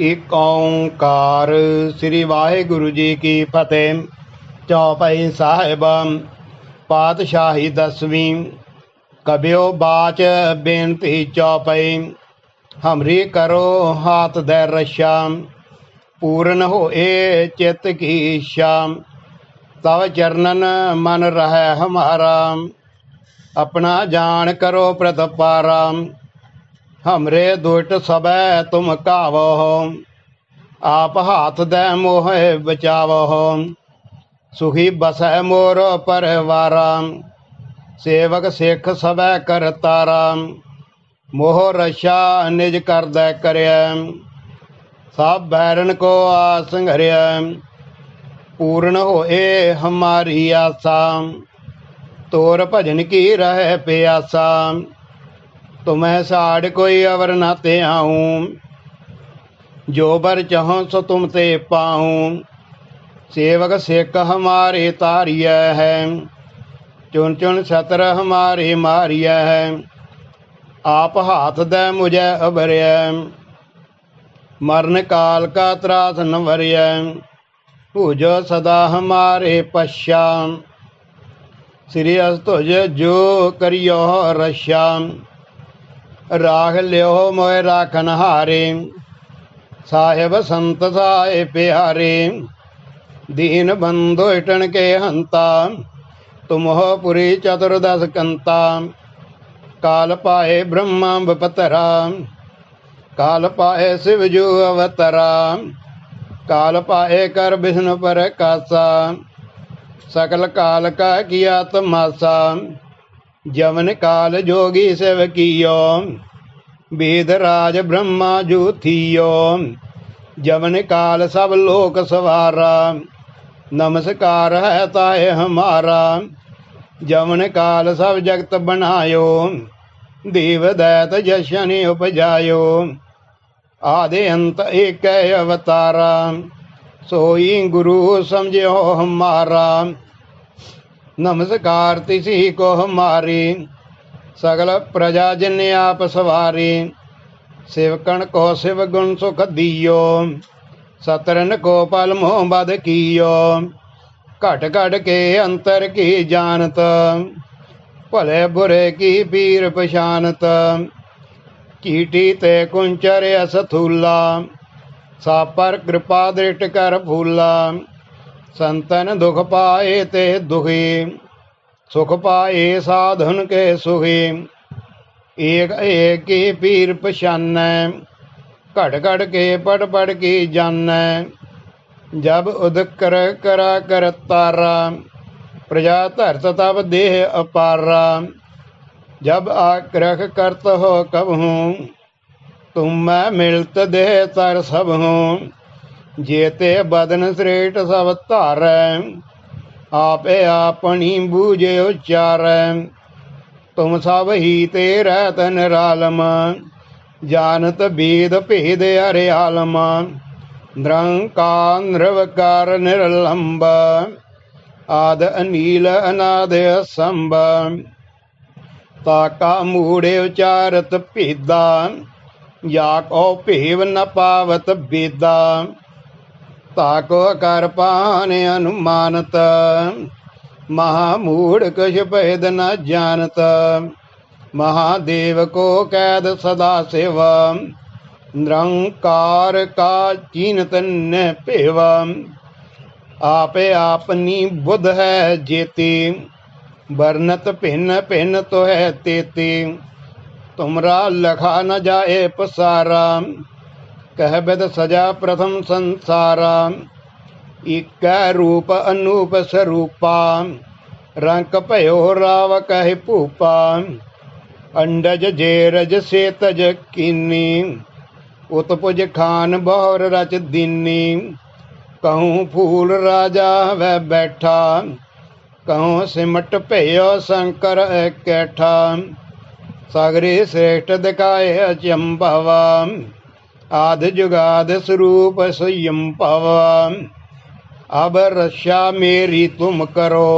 एक ओंकार। श्री वाहिगुरु जी की फतेह। चौपाई साहिब पातशाही 10वीं। कबियो बाच बेनती चौपाई। हमरी करो हाथ दे रशा, पूर्ण होए चित्त की इच्छा। तव चरणन मन रहे हमारा, अपना जान करो प्रतिपारा। हमरे दुष्ट सबे तुम कावो, आप हाथ दे मोह बचावो। सुखी बसै मोर परिवारा, सेवक सिख सबे करतारा। मोह रशा निज कर दे करया, सब बैरन को आसंघर्या। पूर्ण होए हमारी आशा, तोर भजन की रहे प्यासा। तुम्हें साड़ कोई अवर न ते आऊं, जो बर चाहो सो तुम ते पाऊं। सेवक सिख हमारे तारिय है, चुन चुन छत्र हमारे मारिय है। आप हाथ दे मुझे अभर्य, मरण काल का त्रास न भर्य। पूजो सदा हमारे पश्चाम, श्री तुझ जो करियो रक्षा। राख लियो मोय राखन हारे, साहेब संत साहे प्यारे। दीन बंधु इटन के हंता, तुम हो पुरी चतुर्दश कंता। काल पाए ब्रह्मा बपतरा, काल पाए शिव जू अवतरा। काल पाए कर विष्णु पर कासा, सकल काल का किया तमाशा। जमन काल जोगी सेव कियो, वेद राज ब्रह्मा जू थियो। जमन काल सब लोक सवारा, नमस्कार है ताए हमारा। जमन काल सब जगत बनायो, देव दैत जशनि उपजायो। आदि अंत एक अवतारा, सोई गुरु समझो हमारा। नमस्कार तिसी को हमारी, सगल प्रजा जिन आप सवारी। शिवकण को शिव गुण सुख दियो, सतरन को पल मोह बद कियो। घट घट के अंतर की जानत, भले बुरे की पीर पछानत। चीटी ते कुंचर असथूला, सापर कृपा दृष्ट कर फूला। संतन दुख पाए ते दुखी, सुख पाए साधन के सुखी। एक एक की पीर पछानै, घट घट के पढ़ पढ़ की जानै। जब उदकर करा कर तारा, प्रजा धरत तब देह अपारा। जब आक्रख करत हो कबहूँ, तुम मैं मिलत देह तर सब हूँ। जेते बदन श्रेष्ठ सब धारै, आपे अपनी बूझे उच्चारै। तुम सब ही तेरा निरालम, जानत भेद भेद हरे आलम। निरंकार निर्विकार निर्लंब, आद अनील अनाद असंभ। ताका मूढ़े उचारत भेदा, या को भेव न पावत बेदा। ताको कर पान अनुमानत, महामूढ़ कुछ भेद न जानत। महादेव को कैद सदा सेव, निरंकार का चीनत न पेव। आपे आपनी बुध है जेती, वर्णत भिन्न भिन्न तो है तेती। तुमरा लखा न जाए पसारा, कह बिद सजा प्रथम संसारा। इक रूप अनूप स्वरूपा, रंक भयो राव कह भूपा। अंडज जेरज से तज कीनी, उत्पुज खान बहुर रच दीनी। कहूँ फूल राजा वह बैठा, कहूँ सिमट भयो शंकर कैठा। सागरे श्रेष्ठ दिखाए अचंभव, आद जुगाद स्वरूप स्वयंभव। अब रक्षा मेरी तुम करो,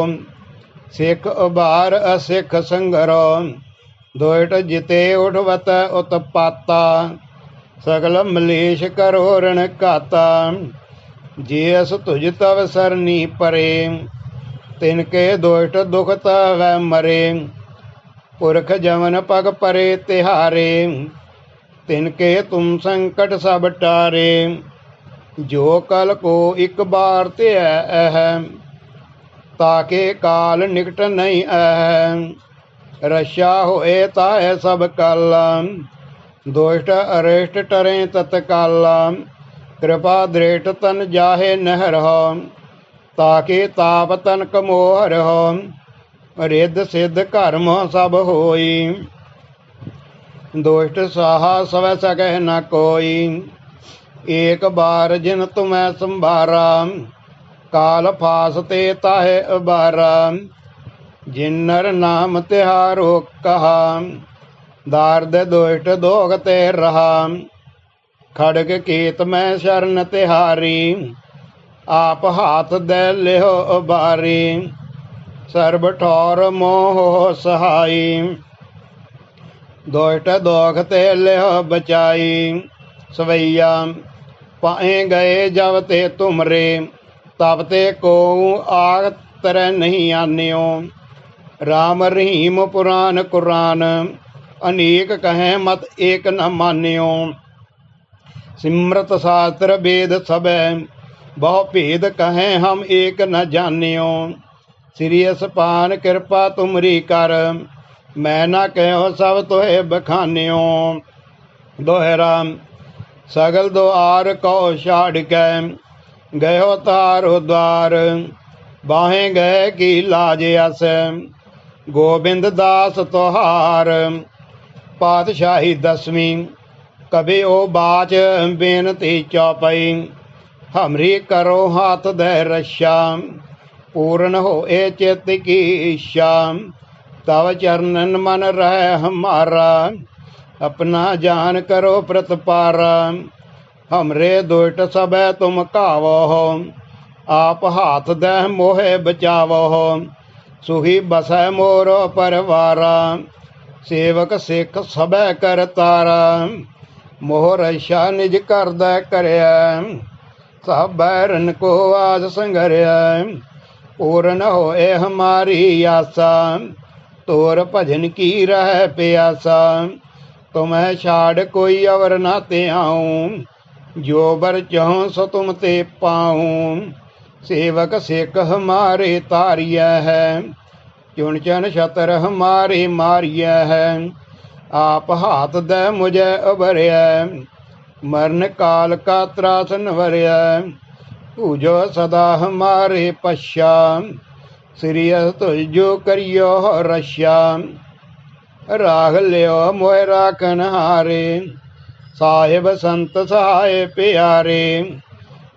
सिख उबार असिख संगरो। दोट जिते उठवत उत्पाता, सकल मलेश करो ऋण काता। जेस तुझ तव सरनी परे, तिनके दोष्ट दुख तव मरे। पुरख जमन पग परे तिहारे, तिनके तुम संकट सब टारे। जो कल को एक बार ते है, ताके काल निकट नहीं है। रक्षा होए ताए सब कल, दुष्ट अरिष्ट टरे तत्काल। कृपा दृष्ट तन जाहे नहर हो, ताके ताप तनक मोहर हो। रिद्ध सिद्ध कर्म सब होई, दुष्ट साहा सव सकै न कोई। एक बार जिन तुम्हें संभारा, काल फासते ताहे अबारा। जिन नर नाम तिहारो कहा, दार्द दुष्ट दोगते रहा। खड़ग केत में शरण तिहारी, आप हाथ दे लिहो उबारी। सर्ब ठौर मोह सहाई, दुष्ट दोख ते लिहो बचाई। सवैया पाए गए जब ते तुमरे, तब ते को आग तरह नहीं आन्यो। राम रहीम पुराण कुरान, अनेक कहें मत एक न मान्यो। सिमरत शास्त्र वेद सब, बहु भेद कहें हम एक न जान्यो। श्री पान कृपा तुमरी कर, मैं न कहो सब तोहे बखान्यो। दोहरा सगल द्वार कौ छाड़ के, गयो तारो द्वार। बाहें गए की लाज अस, गोबिंद दास तोहार। पातशाही दसवीं, कभी ओ बाच बेनती चौपई। हमरी करो हाथ दे रक्षा, पूर्ण हो ए चित्त की इच्छा। तव चरणन मन रह हमारा, अपना जान करो प्रतपारा। हमरे दुष्ट सब तुम कावो हो, आप हाथ दे मोहे बचावो हो। सुही बसै मोरो परवारा, सेवक सिख सब कर तारा। मोह रक्षा निज कर दे करया, सब बैरन को आज संघर्या। पूर्ण होए हमारी आशा, तोर भजन की रह प्यासा। तुम्हें छाड़ कोई अवर न ते आऊं, जो बर चाहूं सो तुम ते पाऊं। सेवक सिख हमारे तारिया है, चुन चन छतर हमारे मारिया है। आप हाथ दे मुझे उबरया, मरण काल का त्रास नवरया। पूजो सदा हमारे पश्या, श्री तुझो करियो रक्षा। राग लियो मोह राखन हारे, साहिब संत सहाय प्यारे।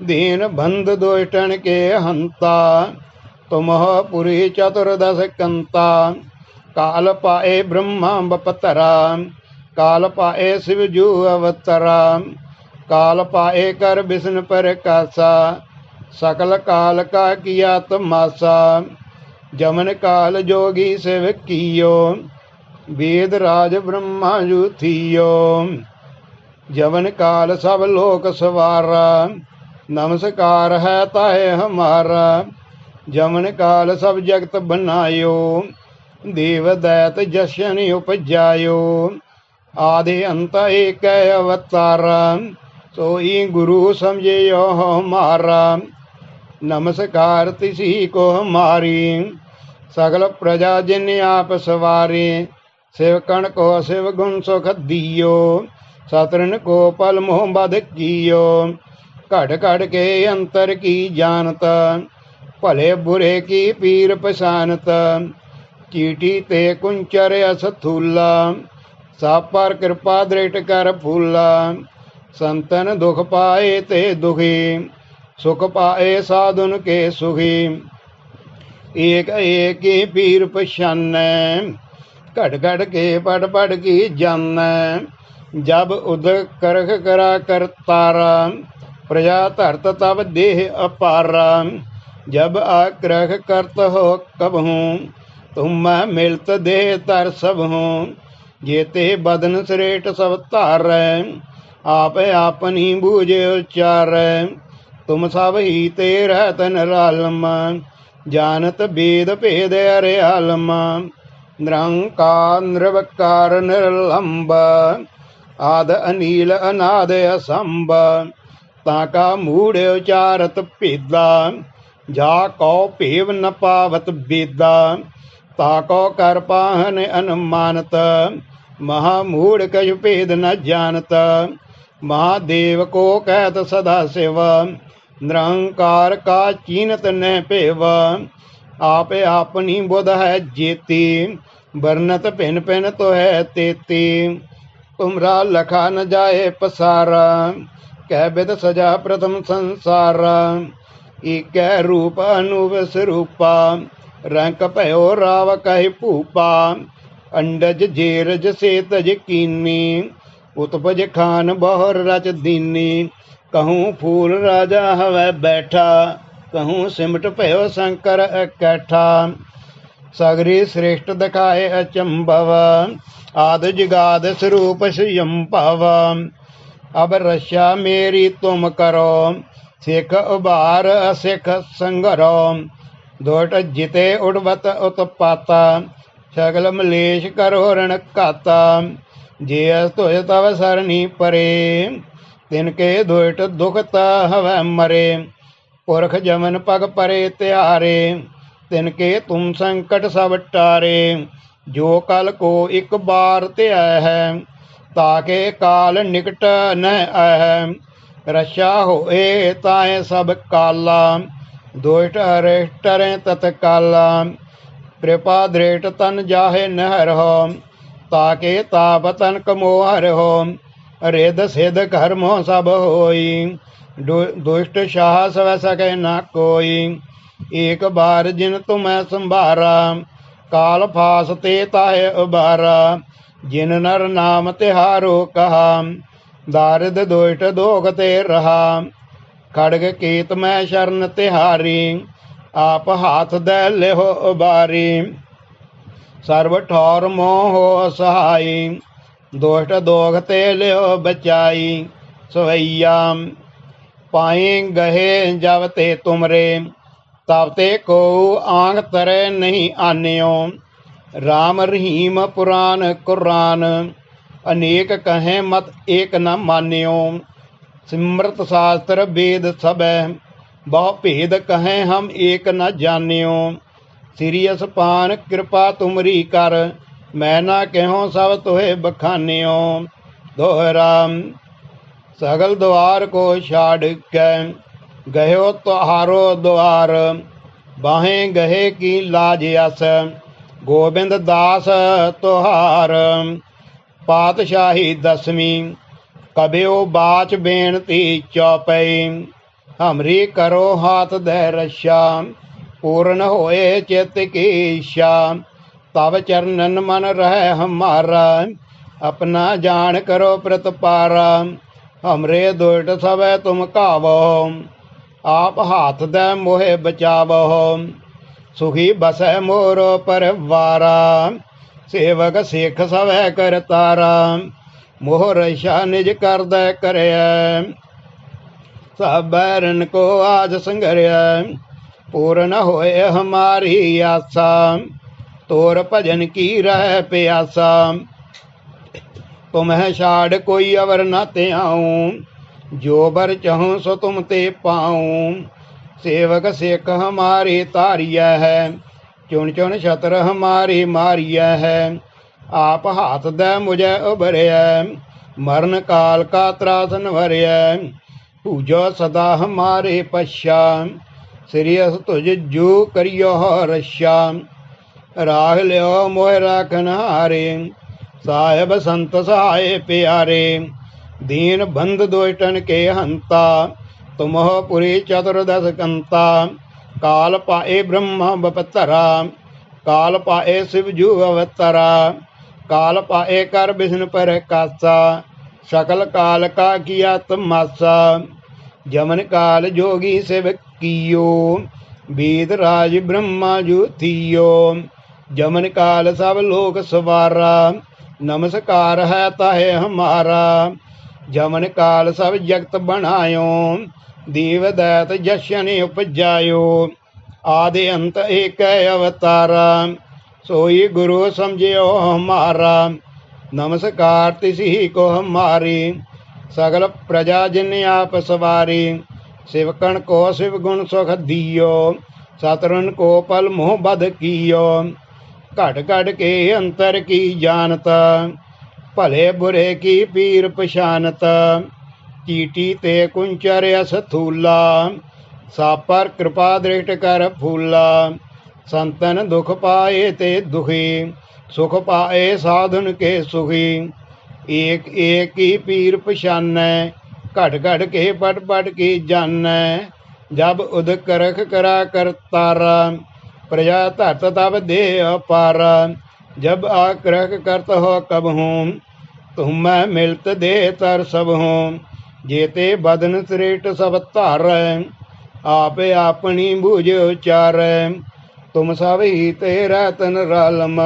दीन बंध दुष्टन के हंता, तुम हो पुरी चतुर्दश कंता। काल पाए ब्रह्मा बपतरा, काल पाए शिव जू अवतरा। काल पाए कर विष्णु पर कासा, सकल काल का किया तमाशा। जमन काल जोगी सेव कियो, वेद राज ब्रह्मा जू थियो। जमन काल सब लोक सवारा, नमस्कार है ताहे हमारा। जमन काल सब जगत बनायो, देव दैत जशन उपजायो। आदि अंत एक अवतारा, सोई गुरु समझियो हमारा। नमस्कार तिसी को हमारी, सकल प्रजा जिन आप सवारे। शिवकण को शिव गुण सुख दियो, शत्रुन को पल मोह बध कियो। घट घट के अंतर की जानत, भले बुरे की पीर पछानत। चीटी ते कुंचर असथूला, सब पर कृपा दृष्ट कर फूला। संतन दुख पाए ते दुखी, सुख पाए साधुन के सुखी। एक एक ही पीर पछानै, घट घट के पढ़ पढ़ की जानै। जब उदक करख करा कर तारा, प्रजा धरत तब देह अपारा। जब आग्रह करत हो कबहूँ, तुम मिलत देह तर सब हूँ। जेते बदन श्रेष्ठ सब तारै, आप अपनी बूझ उच्चारै। तुम सब ही तेरह तन रालम, जानत वेद भेद अर्यालम। निरंकार निर्विकार निर्लंब, आद अनील अनाद असंभ। ताका मूढ़ उचारत भेदा, जा कौ भेव न पावत बेदा। ताको कर पाहन अनुमानत, महामूढ़ कछु भेद न जानत। महादेव को कहत सदा शिव, निरंकार का चीनत न पेव। आप अपनी बुध है जेती, वर्णत भिन भिन तो है तेती। तुमरा लखा न जाए पसारा, कह बिद सजा प्रथम संसार। एक रूप अनुव स्वरूपा, रंक भयो राव कहि भूपा। अंडज जेरज से तज कीनी, उत्पज खान बहुर रच दीनी। कहूँ फूल राजा हवै बैठा, कहूँ सिमट भयो शंकर इकट्ठा। सगरी श्रेष्ठ दिखाए अचंभव, आद जगाद स्वरूप स्वयंभव। अब रक्षा मेरी तुम करो, सिख उबार असिख संगरो। दोट जिते उड़वत उत्पाता, सगल मलेश करो रण काता। जे तुझ तव सरणी परे, तिनके दोट दुखत हवै मरे। पुरख जमन पग परे त्यारे, तिनके तुम संकट सब टारे। जो कल को एक बार त्या है, ताके काल निकट न आह। रक्षा होए ताए सब काला, दोष्ट अरिष्ट टरें तत्काला। कृपा दृष्ट तन जाहे नहर हो, ताके ताप तन कमोहर हो। रिद सिद्ध कर्मो सब होई, दुष्ट साहस वह सके न कोई। एक बार जिन तुम्हें संभारा, काल फास ते ताहे उबारा। जिन नर नाम तिहारो कहा, दारिद दुष्ट दोग ते रहा। खड़ग कीत मैं शरण तिहारी, आप हाथ दे लेहो उबारी। सर्व ठौर मोह सहाई, दोष्ट दोग ते लेहो बचाई। सवैया पाए गहे जब ते तुमरे, तब ते को आंग तरे नहीं आन्यो। राम रहीम पुराण कुरान, अनेक कहें मत एक न मान्यो। सिमृत शास्त्र वेद सब, बहु भेद कहें हम एक न जान्यो। सिरियस पान कृपा तुमरी कर, मैं ना कहो सब तुहे बखान्यो। दोहरा सगल द्वार को छाड़ के, गयो तुहारो द्वार। बाहें गहे की लाज अस, गोबिंद दास तुहार। पातशाही दसवीं, कबियो बाच बेनती चौपई। हमरी करो हाथ दे रक्षा, पूर्ण होए चित की इच्छा। तब चरणन मन रहे हमारा, अपना जान करो प्रतपारा। हमरे दुष्ट सब तुम कावो, आप हाथ दे मोहे बचावो। सुखी बसै मोरो परवारा, सेवक सिख सब कर तारा। मोह रक्षा निज कर दे करे, सब बैरन को आज संघर्य। पूर्ण होए हमारी आशा, तोर भजन की रह प्यासा। तुम्हें छाड़ कोई अवर न त्याऊं, जो बर चाहूं सो तुम ते पाऊं। सेवक सिख हमारी तारिया है, चुन चुन छत्र हमारी मारिया है। आप हाथ दे मुझे उभरिया, मरण काल का त्रासन भरिया। पूजो सदा हमारे पश्चात, श्रेयस तुझ जो करियो रक्षा। राह लियो मोह राखन हारे, साहेब संत सहाय प्यारे। दीन बंध दुष्टन के हंता, तुम हो पुरी चतुर्दश कंता। काल पाए ब्रह्म बपतरा, काल पाए शिव जू अवतरा। काल पाए कर विष्णु पर कासा, सकल काल का किया तमाशा। जमन काल जोगी शिव कियो, वेद राज ब्रह्मा जू थियो। जमन काल सब लोक सवारा, नमस्कार है ताहे हमारा। जमन काल सब जगत बनायो, दीव दैत जशन उपजायो। आदि अंत एक अवतारा, सोई गुरु समझियो हमारा। नमस्कार तिसी को हमारी, सगल प्रजा जिन आप सवारी। शिवकण को शिव गुण सुख दियो, शत्रुन को पल मोह बध कियो। घट घट के अंतर की जानता, भले बुरे की पीर पछानत। चीटी ते कुंचर अस थूला, सापर कृपा दृष्ट कर फूला। संतन दुख पाए ते दुखी, सुख पाए साधुन के सुखी। एक एक की पीर पछानै, घट घट के पट पट की जानै। जब उद करख करा कर तारा, प्रजा धरत तब दे अपारा। जब आक्रह करत हो कब हूँ, तुम मैं मिलत दे तर सब हूँ। जेते बदन श्रेष्ठ सब धार, आप अपनी बूझ उचार। तुम सब ही तेरा तन रालम,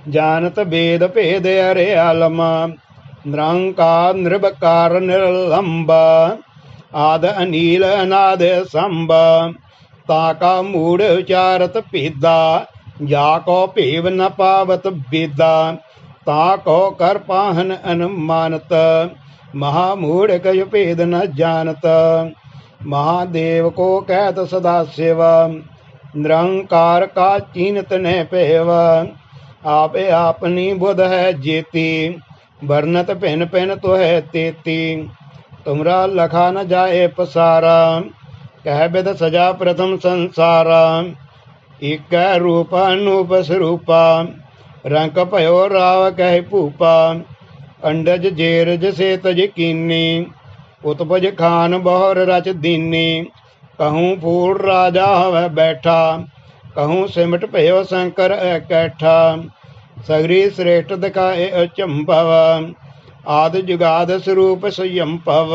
जानत वेद भेद अरे आलम। निरंकार निर्विकार निरलंब, आद अनील अनाद संब। ताका मूढ़ उचारत भेदा, जाको भेव न पावत बेदा। ताको कर पाहन अनुमानत, महामूढ़ कछ भेद न जानत। महादेव को कहत सदा शिव, निरंकार का चीनत न पेव। आप अपनी बुध है जेती, वर्णत भिन भिन तो है तेती। तुमरा लखा न जाए पसारा, कह विद सजा प्रथम संसारा। एक रूप अनूप स्वरूपा, रंक भयो राव कह भूपा। अंडज जेरज से तज कीनी, उत्पज खान बहुर रच दीनी। कहूँ फूल राजा हवै बैठा, कहूँ सिमट भयो शंकर कैठा। सगरी श्रेष्ठ दिखाए अचंभव, आदि जुगाद स्वरूप स्वयंभव।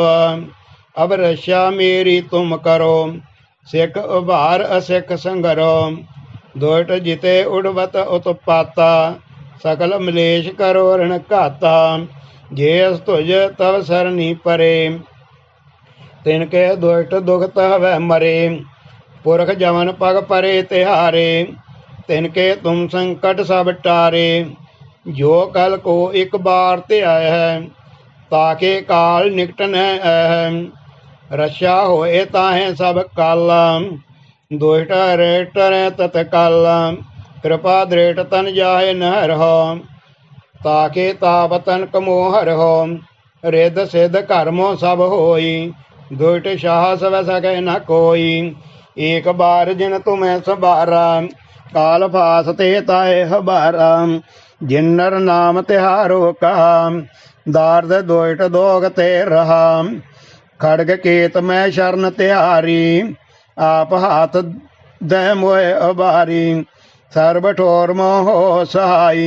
अब रक्षा मेरी तुम करो, सिख उभार असिख संगरो। दोट जिते उड़वत उत्पाता, सकल मलेश करो ऋण घाता। जे तुझ तव सरनी परे, तिनके दुष्ट दुख तह मरे। पुरख जमन पग परे तिहारे, तिनके तुम संकट सब टारे। जो कल को एक बार ते आय है, ताके काल निकट न है। रक्षा होए ताहे सब काल, दुष्ट रेट तत्काल। कृपा दृढ़ तन जाहे नहर हो, ताके तापतन कमोहर हो। रिद सिद्ध कर्मो सब होई, दुष्ट साहस वै सके न कोई। एक बार जिन तुम्हें सबारा, काल फास ते ताए हबारा। जिन्नर नाम तिहारो कहा, दार्द दुष्ट दोग ते रहा। खड़ग केत मैं शरण तिहारी, आप हाथ दे मोए अबारी। सर्व ठोर मोह सहाई,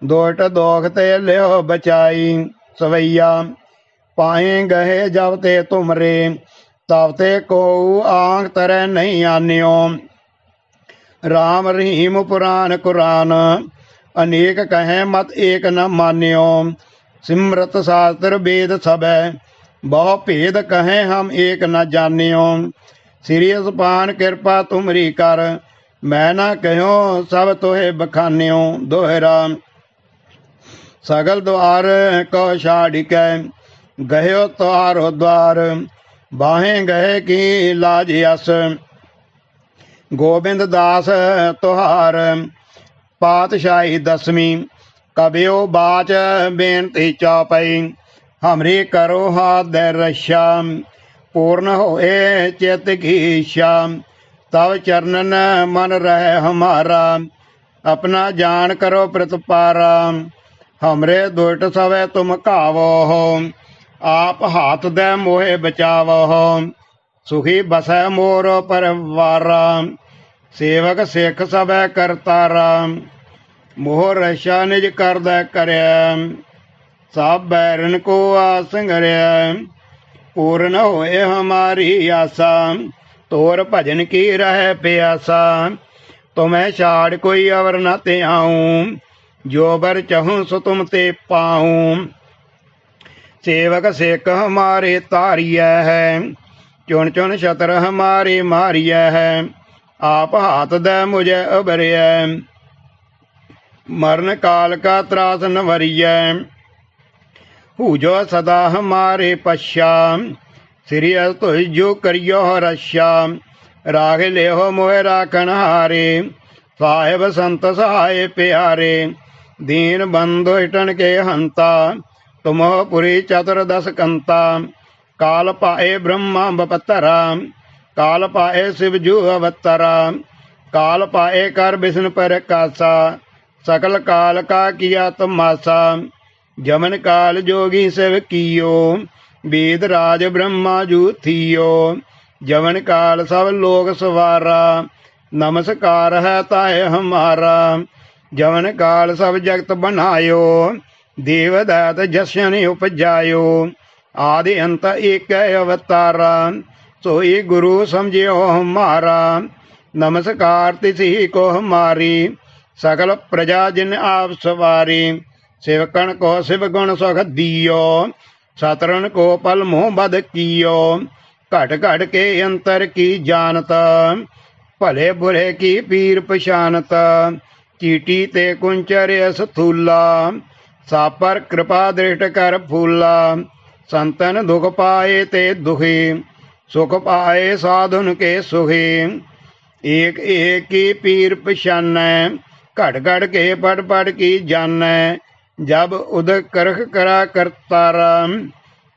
दुष्ट दोग ते लियो बचाई। सवैया पाए गहे जब ते तुमरे, तब ते को आंख तरह नहीं आन्यो। राम रहीम पुराण कुरान, अनेक कहें मत एक न मान्यो। सिमरत शास्त्र वेद सब, बहु भेद कहें हम एक न जान्यो। श्री सुपान कृपा तुमरी कर, मैं न कहो सब तोहे बखान्यो। दोहरा सगल द्वार को छाड़ के, गयो तुहारो द्वार। बाहें गए की लाज यस, गोबिंद दास तुहार। पातशाही दसवीं, कबियो बाच बेनती चौपई। हमरी करो हाथ दे रक्षा, पूर्ण होए चित की इच्छा। तब चरणन मन रहे हमारा, अपना जान करो प्रतिपारा। हमरे दुष्ट सवै तुम कावो हो, आप हाथ दे मोहे बचावो हो। सुखी बसै मोर परवारा, सेवक सिख सबै करतारा। मोह रक्षा निज कर दै करया, सब बैरन को आसंगरया। पूर्ण होए हमारी आशा, तोर भजन की रह प्यासा। तुम्हें छाड़ कोई अवर न ते आऊं, जो बर चहूँ सो तुम ते पाऊं। सेवक सिख हमारे तारिय है, चुन चुन छतर हमारे मारिय है। आप हाथ दे मुझे उबरिय, मरण काल का त्रास न वरिय। जो सदा हमारे पश्या, श्री तुझो करियो रक्षा। राग ले हो मोह राखन हारे, साहेब संत सहाय प्यारे। दीन बंधु हिटन के हंता, तुम पुरी चतुर्दश कंता। काल पाए ब्रह्मा बपतरा, काल पाए शिवजू अवतरा। काल पाए कर विष्णु पर कासा, सकल काल का किया तमाशा। जमन काल जोगी शिव कियो, वेद राज ब्रह्मा जू थियो। जमन काल सब लोग सवारा, नमस्कार है ताए हमारा। जमन काल सब जगत बनायो, देव दैत जशन उपजायो। आदि अंत एक अवतारा, सोई गुरु समझियो हमारा। नमस्कार तिसी को हमारी, सकल प्रजा जिन आप सवारी। सेवकन को शिव गुण सुख दियो, सतरन को पल मुँह बद कियो। घट घट के अंतर की जानत, भले बुरे की पीर पछानत। चीटी ते कुंचर स्थूला, सापर कृपा दृष्ट कर फूला। संतन दुख पाए ते दुखी, सुख पाए साधुन के सुखी। एक एक की पीर पछान, घट घट के पट पट की जान। जब उदक करख करा करतारा,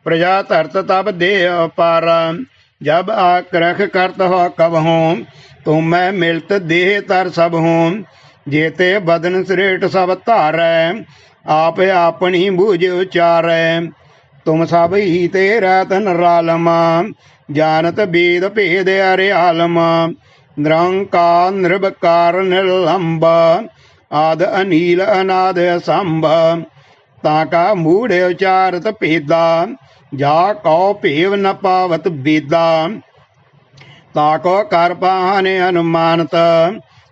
प्रजा धरत तब दे पारा। जब आक्रख करत हो कब हूँ, तुम मैं मिलत देह तर सब हूँ। जेते बदन श्रेष्ठ सब तारै, आप अपनी बूझ उचारै। तुम सब ही तेरा तन रालमा, जानत वेद भेद अरियालमा। निरंकार निर्विकार निर्लंब, आद अनील अनाद संभ। ताका मूढ़ उचारत भेदा, जा कौ भेव न पावत वेदा। ताको कर पाहने अनुमानत,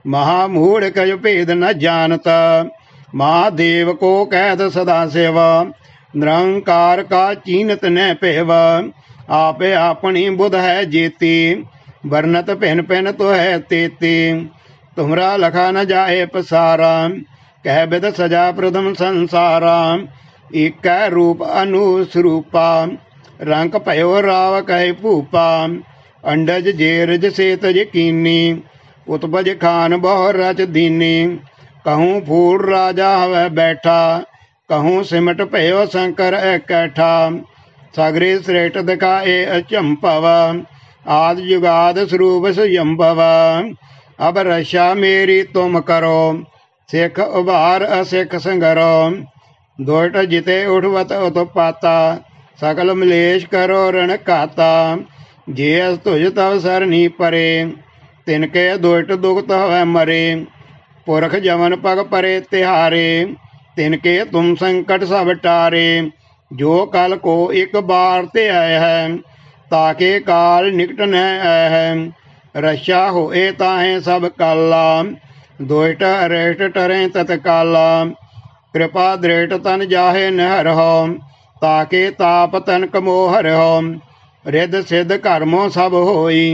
महामूढ़ कज भेद न जानत। महादेव को कैद सदा सेव, निरंकार का चीनत न पेव। आप अपनी बुध है जेती, वर्णत पिन पिन तो है तेती। तुमरा लखा न जाए पसारा, कह विद सजा प्रथम संसारा। एक रूप अनुस्वरूपा, रंक पयो राव कह भूपा। अंडज जेरज सेतज कीनी, उत्पज खान बहु रच दीनी। कहूँ फूल राजा हवै बैठा, कहूँ सिमट पयो शंकर इकट्ठा। सगरे श्रेष्ठ दिखाए अचंभव, आदि जुगाद स्वरूप स्वयंभव। अब रक्षा मेरी तुम करो, सिख उबार असिख संगरो। दुष्ट जिते उठवत उत्पाता, सकल मलेश करो रण खाता। जे तुझ तव सरनी परे, तिनके दुष्ट दुखत हवै मरे। पुरख जमन पग परे तिहारे, तिनके तुम संकट सब टारे। जो कल को एक बार ते आए है, ताके काल निकट न आए है। रक्षा होए ताहे सब काला, दुष्ट अरेष्ट टरे तत्काला। कृपा दृष्ट तन जाहे नहर हो, ताके ताप तन कमोहर हो। रिद सिद्ध कर्मों सब होई,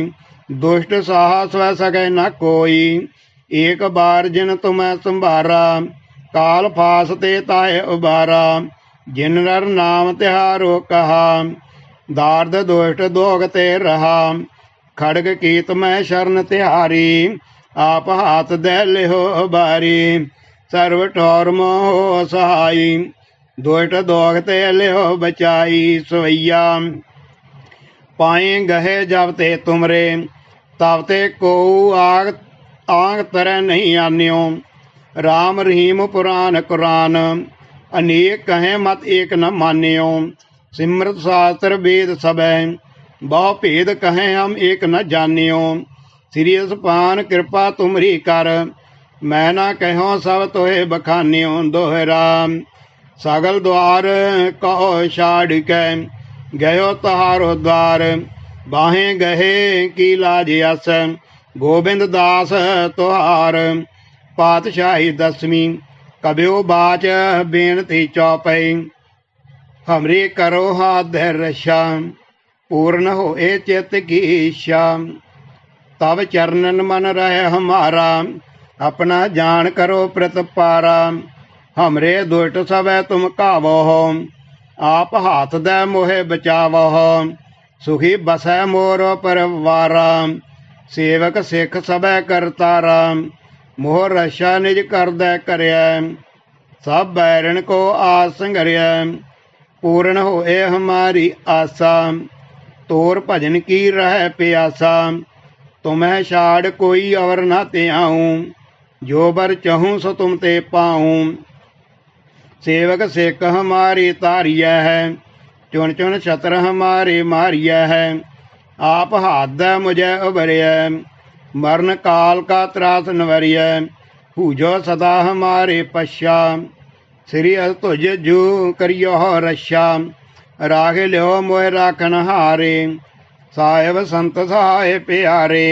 दुष्ट साहस वह सके न कोई। एक बार जिन तुम्हें संभारा, काल फास ते ताहे उबारा। जिन नर नाम तिहारो कहा, दार्द दुष्ट दोग ते रहा। खड़ग कीत में शरण तिहारी, आप हाथ दे लिहो बारी। सर्व ठौर मोह सहाई, दुष्ट दोग ते लिहो बचाई। सवैया पाए गहे जब ते तुमरे, तब ते को आग तरह नहीं आन्यो। राम रहीम पुराण कुरान, अनेक कहें मत एक न मान्यो। सिमरत शास्त्र वेद सब, बहु भेद कहें हम एक न जानियो। श्री पान कृपा तुमरी कर, मैं ना कहो सब तोहे बखानियो। दोहरा सगल द्वार कहो छाड़ के, गयो तहारो द्वार। बाहें गहे की लाज यस, गोबिंद दास तुहार। पातशाही दसवीं, कब्यो बाच बेनती चौपई। हमरी करो हाथ रक्षा पूर्ण होए चित की इच्छा। तब चरणन मन रहे हमारा अपना जान करो प्रतपारा। हमरे दुष्ट सब तुम कावो आप हाथ दे मोहे बचावो। सुखी बसै मोर परवारा सेवक सिख सब करतारा। मोह रक्षा निज कर दे करया सब बैरन को आस संघर्या। पूर्ण होए हमारी आशा तोर भजन की रह प्यासा। तुम्हें छाड़ कोई और न त्याऊं जो बर चहूँ सो तुम ते पाऊं। सेवक सिख हमारी तारिया है चुन चुन छत्र हमारे मारिया है। आप हाथ दे मुझे उबरिया मरण काल का त्रास नवरिया। पूजो सदा हमारे पश्चा श्री तुझ जू करियो रक्षा। राग ल्यो मोह राखन हारे साहेब संत सहाय प्यारे।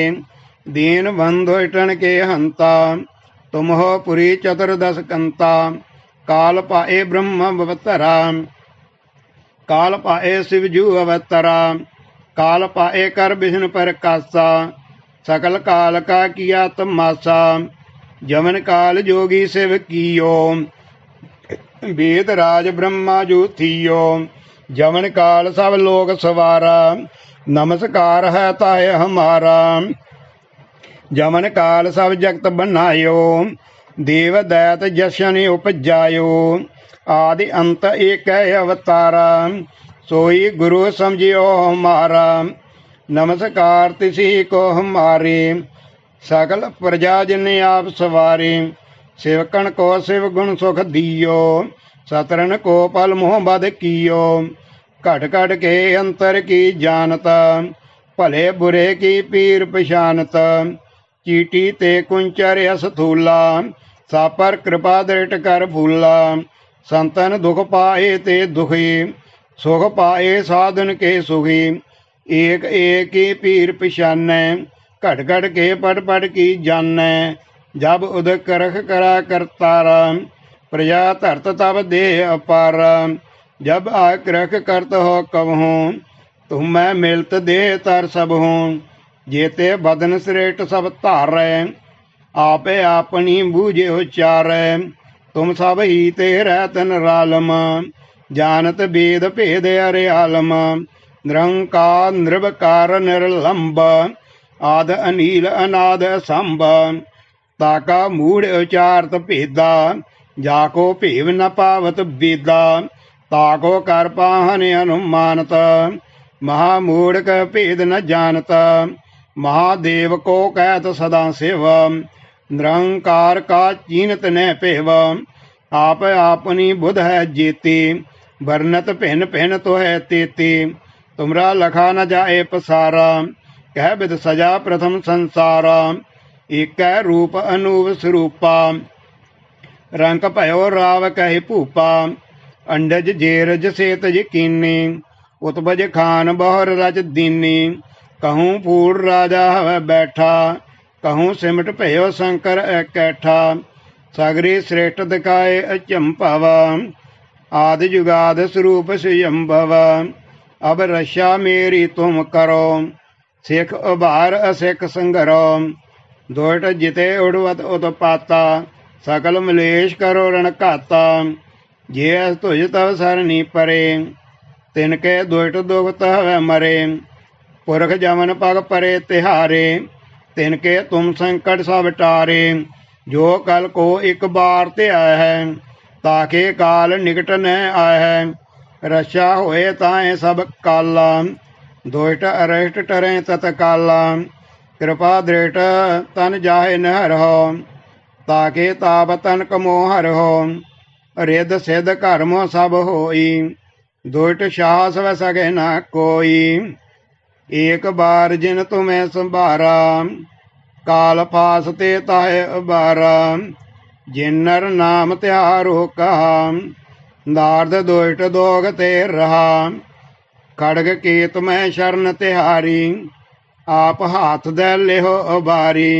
दीन बंधु टन के हंता तुम हो पुरी चतुर्दश कंता। काल पाए ब्रह्म अवतरा काल पाए शिवजू अवतरा। काल पाए कर विष्णु पर कासा सकल काल का किया तमाशा। जमन काल जोगी शिव कियो वेद राज ब्रह्मा जू थियो। जमन काल सब लोग सवारा नमस्कार है ताय हमारा। जमन काल सब जगत बनायो देव दैत जशन उपजायो। आदि अंत एक अवतारा सोई गुरु समझियो हमारा। नमस्कार तिसी को हमारे सकल प्रजा जिन आप सवारे। सेवकन को शिव गुण सुख दियो सतरन को पल मोह बद कियो। घट घट के अंतर की जानता भले बुरे की पीर पछानत। चीटी ते कुंचर यस थूला सापर कृपा दृढ़ कर भूला। संतन दुख पाए ते दुखी सुख पाए साधन के सुखी। एक एक की पीर पछानै घट घट के पट पट की जानै। जब उदक रख करा करतारा प्रजा धरत तब दे अपार। जब आक्रख करत हो कबहूँ तुम मैं मिलत दे तर सब हूँ। जेते बदन श्रेष्ठ सब धारै आपे अपनी बूझे उचारै। तुम सब ही ते रहतन रालम जानत वेद भेद अरियालम। निरंकार निर्विकार निर्लंब आद अनील अनाद संभ। ताका मूढ़ उचारत भेदा जाको भेव न पावत वेदा। ताको कर पाहन अनुमानत महामूढ़ का भेद न जानत। महादेव को कहत सदा शिव निरंकार का चीनत न पेव। आप अपनी बुध है जेती वर्णत भिन्न भिन्न तो है तेती। तुमरा लखा न जाए पसारा कह विद सजा प्रथम संसारा। एक रूप अनूप स्वरूपा रंग भयो राव कहे भूपा। अंडज जेरज सेतज कीनी उत्पज खान बहुर रज दीनी। कहूँ फूल राजा हवै बैठा कहूँ सिमट भयो शंकर इकैठा। सगरी श्रेष्ठ दिखाए अचंभव आदि जुगाद स्वरूप स्वयंभव। अब रक्षा मेरी तुम करो सिख उभार असिख संघरो। दुष्ट जिते उड़वत उत्पाता सकल मलेश करो रण घाता। जे तुझ तव सरनी परे तिनके दुष्ट दुखत हवै मरे। पुरख जमन पग परे तिहारे तिनके तुम संकट सब टारे। जो कल को एक बार ते आया है ताके काल निकट न आया है। रक्षा होए ताए सब काला दुष्ट अरिष्ट टरे तत्काला। कृपा दृष्ट तन जाहे न हरहो ताके ताप तन कमो हरहो। रिद सिद्ध कर्मो सब होई दुष्ट साहस व सके न कोई। एक बार जिन तुम्हें संभारा काल फास ते ताहे उबारा। जिन नर नाम त्यारो कहा नारद दुष्ट दोग ते रहा। खड़ग केत में शरण तिहारी आप हाथ दे लेहो उबारी।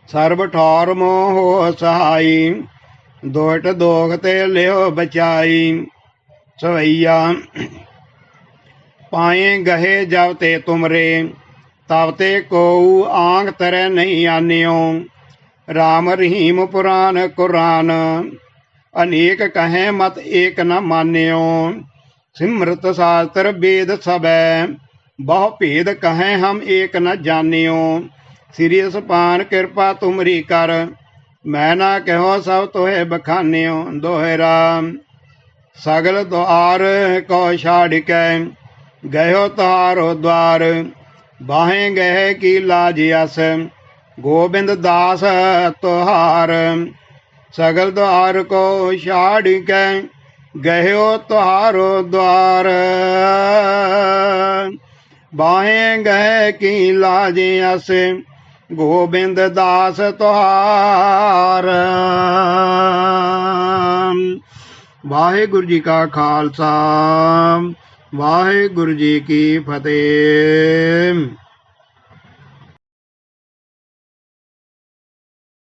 सर्व ठौर मोह सहाई दुष्ट दोग ते लेहो बचाई। सवैया पाए गहे जब ते तुमरे तब ते को आंग तरह नहीं आन्यो। राम रहीम पुराण कुरान अनेक कहें मत एक न मान्यो। सिमृत शास्त्र वेद सबै बहु भेद कहें हम एक न जान्यो। श्री सपान कृपा तुमरी कर मैं ना कहो सब तोहे बखान्यो। दोहरा सगल द्वार को छाड़ के गयो तारो द्वार बाहें गए की लाज यस गोविंद दास तुहार। सगल द्वार को छाड़ के गयो तुहारो द्वार बाहें गए की लाज यस गोविंद दास तुहार। वाहिगुरु जी का खालसा वाहिगुरु जी की फतेह।